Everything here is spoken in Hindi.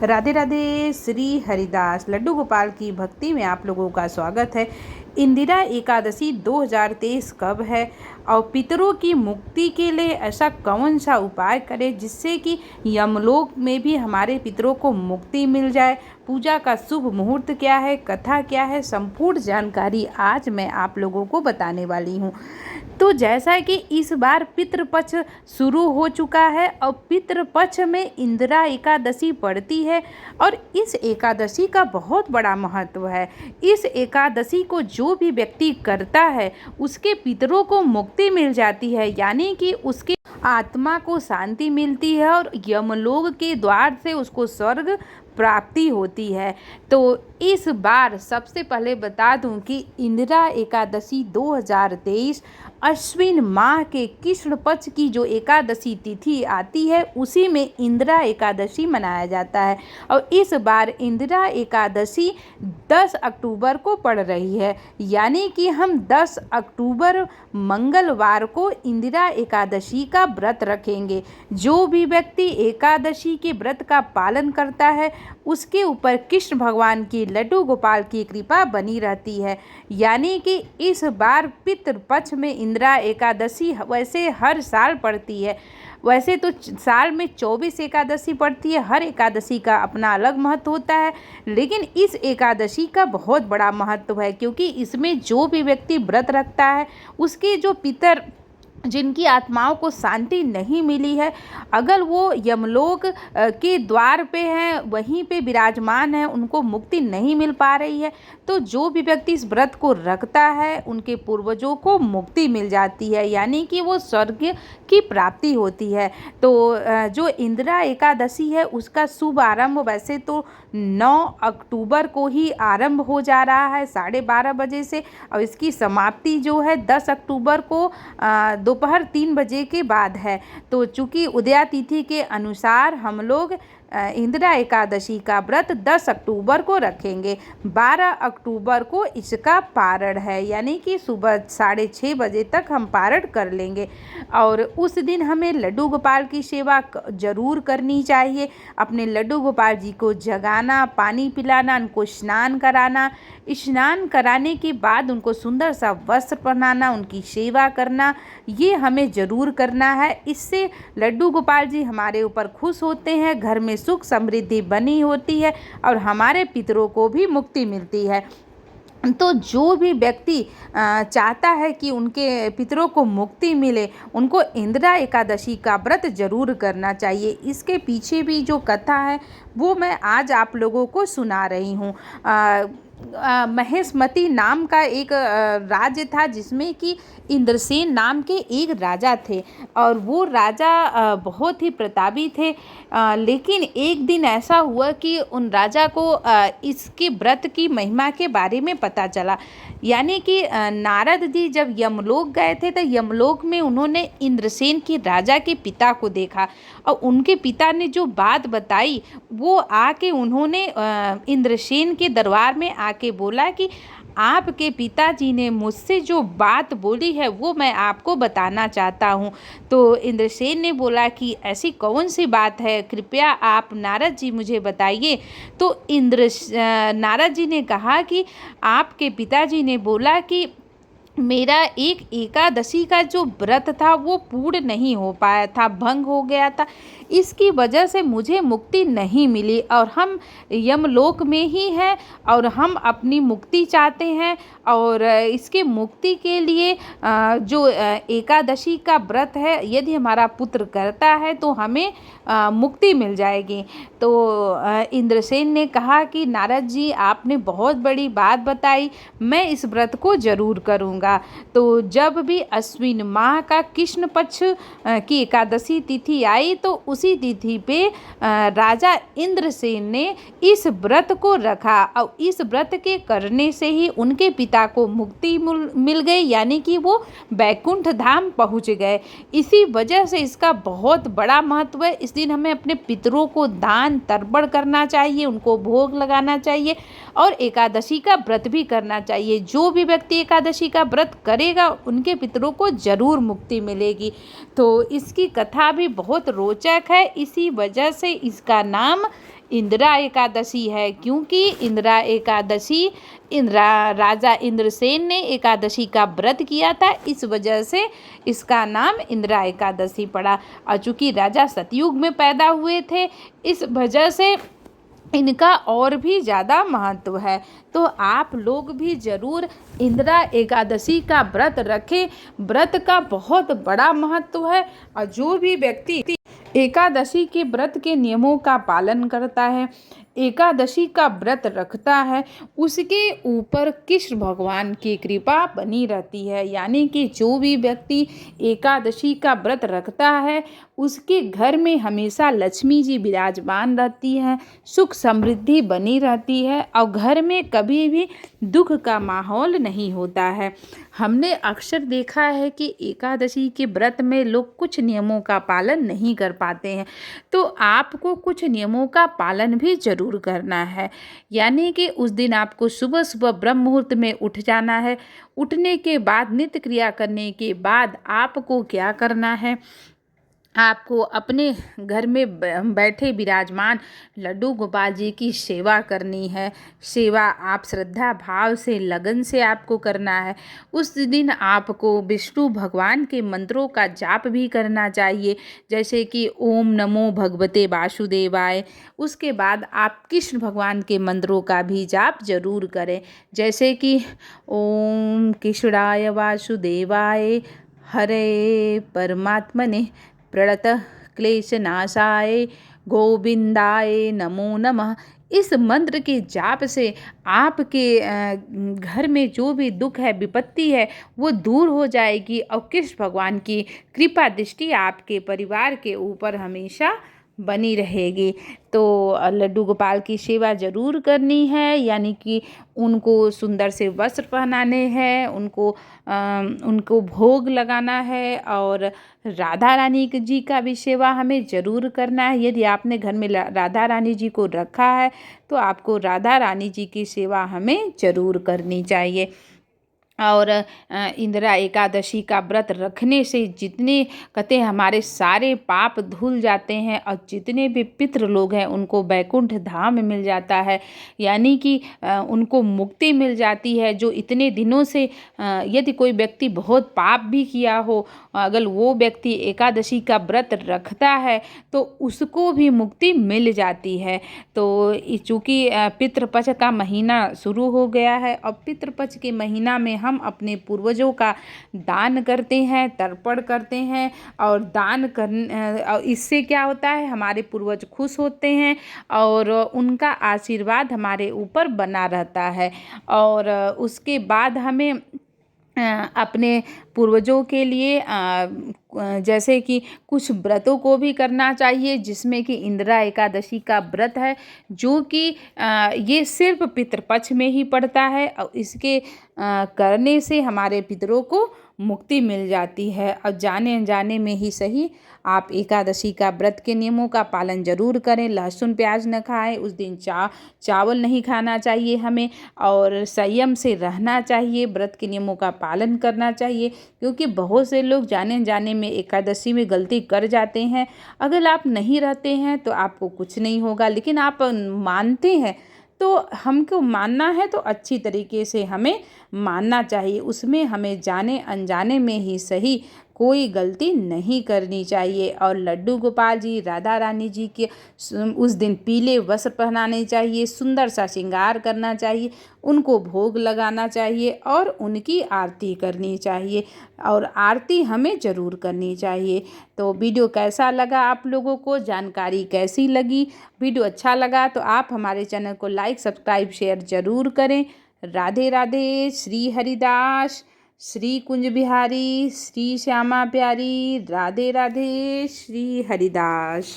राधे राधे। श्री हरिदास लड्डू गोपाल की भक्ति में आप लोगों का स्वागत है। इंदिरा एकादशी 2023 कब है और पितरों की मुक्ति के लिए ऐसा कौन सा उपाय करें जिससे कि यमलोक में भी हमारे पितरों को मुक्ति मिल जाए। पूजा का शुभ मुहूर्त क्या है, कथा क्या है, संपूर्ण जानकारी आज मैं आप लोगों को बताने वाली हूँ। तो जैसा कि इस बार पितृपक्ष शुरू हो चुका है और पितृपक्ष में इंदिरा एकादशी पड़ती है और इस एकादशी का बहुत बड़ा महत्व है। इस एकादशी को जो भी व्यक्ति करता है उसके पितरों को मुक्ति मिल जाती है, यानी कि उसके आत्मा को शांति मिलती है और यमलोक के द्वार से उसको स्वर्ग प्राप्ति होती है। तो इस बार सबसे पहले बता दूं कि इंदिरा एकादशी 2023 अश्विन माह के कृष्ण पक्ष की जो एकादशी तिथि आती है उसी में इंदिरा एकादशी मनाया जाता है और इस बार इंदिरा एकादशी 10 अक्टूबर को पड़ रही है, यानी कि हम 10 अक्टूबर मंगलवार को इंदिरा एकादशी का व्रत रखेंगे। जो भी व्यक्ति एकादशी के व्रत का पालन करता है उसके ऊपर कृष्ण भगवान की लड्डू गोपाल की कृपा बनी रहती है। यानी कि इस बार पितृपक्ष में इंदिरा एकादशी वैसे हर साल पड़ती है। वैसे तो साल में 24 एकादशी पड़ती है, हर एकादशी का अपना अलग महत्व होता है, लेकिन इस एकादशी का बहुत बड़ा महत्व है क्योंकि इसमें जो भी व्यक्ति व्रत रखता है उसके जो पितर जिनकी आत्माओं को शांति नहीं मिली है, अगर वो यमलोक के द्वार पे हैं, वहीं पे विराजमान है, उनको मुक्ति नहीं मिल पा रही है, तो जो भी व्यक्ति इस व्रत को रखता है उनके पूर्वजों को मुक्ति मिल जाती है, यानी कि वो स्वर्ग की प्राप्ति होती है। तो जो इंदिरा एकादशी है उसका शुभ आरंभ वैसे तो 9 अक्टूबर को ही आरंभ हो जा रहा है 12:30 बजे से और इसकी समाप्ति जो है 10 अक्टूबर को दोपहर 3 बजे के बाद है। तो चूँकि उदया तिथि के अनुसार हम लोग इंदिरा एकादशी का व्रत 10 अक्टूबर को रखेंगे। 12 अक्टूबर को इसका पारण है, यानी कि सुबह 6:30 बजे तक हम पारण कर लेंगे और उस दिन हमें लड्डू गोपाल की सेवा जरूर करनी चाहिए। अपने लड्डू गोपाल जी को जगाना, पानी पिलाना, उनको स्नान कराना, स्नान कराने के बाद उनको सुंदर सा वस्त्र पहनाना, उनकी सेवा करना, ये हमें ज़रूर करना है। इससे लड्डू गोपाल जी हमारे ऊपर खुश होते हैं, घर में सुख समृद्धि बनी होती है और हमारे पितरों को भी मुक्ति मिलती है। तो जो भी व्यक्ति चाहता है कि उनके पितरों को मुक्ति मिले उनको इंदिरा एकादशी का व्रत जरूर करना चाहिए। इसके पीछे भी जो कथा है वो मैं आज आप लोगों को सुना रही हूँ। महेशमती नाम का एक राज्य था जिसमें कि इंद्रसेन नाम के एक राजा थे और वो राजा बहुत ही प्रतापी थे। लेकिन एक दिन ऐसा हुआ कि उन राजा को इसके व्रत की महिमा के बारे में पता चला, यानी कि नारद जी जब यमलोक गए थे तो यमलोक में उन्होंने इंद्रसेन के राजा के पिता को देखा और उनके पिता ने जो बात बताई वो आके उन्होंने इंद्रसेन के दरबार में आके बोला कि आपके पिताजी ने मुझसे जो बात बोली है वो मैं आपको बताना चाहता हूँ। तो इंद्रसेन ने बोला कि ऐसी कौन सी बात है, कृपया आप नारद जी मुझे बताइए। तो नारद जी ने कहा कि आपके पिताजी ने बोला कि मेरा एक एकादशी का जो व्रत था वो पूर्ण नहीं हो पाया था, भंग हो गया था, इसकी वजह से मुझे मुक्ति नहीं मिली और हम यमलोक में ही हैं और हम अपनी मुक्ति चाहते हैं और इसके मुक्ति के लिए जो एकादशी का व्रत है यदि हमारा पुत्र करता है तो हमें मुक्ति मिल जाएगी। तो इंद्रसेन ने कहा कि नारद जी आपने बहुत बड़ी बात बताई, मैं इस व्रत को जरूर करूँगा। तो जब भी अश्विन माह का कृष्ण पक्ष की एकादशी तिथि आई तो उसी तिथि पे राजा इंद्रसेन ने इस व्रत को रखा और इस व्रत के करने से ही उनके पिता को मुक्ति मिल गई, यानी कि वो बैकुंठ धाम पहुंच गए। इसी वजह से इसका बहुत बड़ा महत्व है। इस दिन हमें अपने पितरों को दान तर्पण करना चाहिए, उनको भोग लगाना चाहिए और एकादशी का व्रत भी करना चाहिए। जो भी व्यक्ति एकादशी का व्रत करेगा उनके पितरों को जरूर मुक्ति मिलेगी। तो इसकी कथा भी बहुत रोचक है, इसी वजह से इसका नाम इंदिरा एकादशी है, क्योंकि इंदिरा एकादशी राजा इंद्रसेन ने एकादशी का व्रत किया था, इस वजह से इसका नाम इंदिरा एकादशी पड़ा। और चूँकि राजा सतयुग में पैदा हुए थे, इस वजह से इनका और भी ज़्यादा महत्व है। तो आप लोग भी ज़रूर इंदिरा एकादशी का व्रत रखें। व्रत का बहुत बड़ा महत्व है और जो भी व्यक्ति एकादशी के व्रत के नियमों का पालन करता है, एकादशी का व्रत रखता है, उसके ऊपर कृष्ण भगवान की कृपा बनी रहती है। यानी कि जो भी व्यक्ति एकादशी का व्रत रखता है, उसके घर में हमेशा लक्ष्मी जी विराजमान रहती हैं, सुख समृद्धि बनी रहती है और घर में कभी भी दुख का माहौल नहीं होता है। हमने अक्सर देखा है कि एकादशी के व्रत में लोग कुछ नियमों का पालन नहीं कर पाते हैं, तो आपको कुछ नियमों का पालन भी ज़रूर करना है। यानी कि उस दिन आपको सुबह सुबह ब्रह्म मुहूर्त में उठ जाना है। उठने के बाद नित्य क्रिया करने के बाद आपको क्या करना है, आपको अपने घर में बैठे विराजमान लड्डू गोपाल जी की सेवा करनी है। सेवा आप श्रद्धा भाव से लगन से आपको करना है। उस दिन आपको विष्णु भगवान के मंत्रों का जाप भी करना चाहिए, जैसे कि ओम नमो भगवते वासुदेवाय। उसके बाद आप कृष्ण भगवान के मंत्रों का भी जाप जरूर करें, जैसे कि ओम कृष्णाय वासुदेवाय हरे परमात्मने प्रणत क्लेशनाशाय गोविंदाय नमो नमः। इस मंत्र के जाप से आपके घर में जो भी दुख है, विपत्ति है, वो दूर हो जाएगी और कृष्ण भगवान की कृपा दृष्टि आपके परिवार के ऊपर हमेशा बनी रहेगी। तो लड्डू गोपाल की सेवा ज़रूर करनी है, यानी कि उनको सुंदर से वस्त्र पहनाने हैं, उनको भोग लगाना है और राधा रानी जी का भी सेवा हमें ज़रूर करना है। यदि आपने घर में राधा रानी जी को रखा है तो आपको राधा रानी जी की सेवा हमें ज़रूर करनी चाहिए। और इंदिरा एकादशी का व्रत रखने से जितने कहते हैं हमारे सारे पाप धुल जाते हैं और जितने भी पितृ लोग हैं उनको वैकुंठ धाम मिल जाता है, यानी कि उनको मुक्ति मिल जाती है। जो इतने दिनों से यदि कोई व्यक्ति बहुत पाप भी किया हो, अगर वो व्यक्ति एकादशी का व्रत रखता है तो उसको भी मुक्ति मिल जाती है। तो चूँकि पितृपक्ष का महीना शुरू हो गया है और पितृपक्ष के महीना में हम अपने पूर्वजों का दान करते हैं, तर्पण करते हैं और इससे क्या होता है, हमारे पूर्वज खुश होते हैं और उनका आशीर्वाद हमारे ऊपर बना रहता है। और उसके बाद हमें अपने पूर्वजों के लिए जैसे कि कुछ व्रतों को भी करना चाहिए, जिसमें कि इंदिरा एकादशी का व्रत है, जो कि ये सिर्फ पितृपक्ष में ही पड़ता है और इसके करने से हमारे पितरों को मुक्ति मिल जाती है। और जाने अनजाने में ही सही आप एकादशी का व्रत के नियमों का पालन जरूर करें। लहसुन प्याज न खाएं, उस दिन चावल नहीं खाना चाहिए हमें और संयम से रहना चाहिए, व्रत के नियमों का पालन करना चाहिए, क्योंकि बहुत से लोग जाने अनजाने में एकादशी में गलती कर जाते हैं। अगर आप नहीं रहते हैं तो आपको कुछ नहीं होगा, लेकिन आप मानते हैं तो हमको मानना है तो अच्छी तरीके से हमें मानना चाहिए, उसमें हमें जाने अनजाने में ही सही कोई गलती नहीं करनी चाहिए। और लड्डू गोपाल जी, राधा रानी जी के उस दिन पीले वस्त्र पहनाने चाहिए, सुंदर सा श्रृंगार करना चाहिए, उनको भोग लगाना चाहिए और उनकी आरती करनी चाहिए और आरती हमें ज़रूर करनी चाहिए। तो वीडियो कैसा लगा, आप लोगों को जानकारी कैसी लगी? वीडियो अच्छा लगा तो आप हमारे चैनल को लाइक, सब्सक्राइब, शेयर ज़रूर करें। राधे राधे। श्री हरिदास, श्री कुंज बिहारी, श्री श्यामा प्यारी। राधे राधे। श्री हरिदास।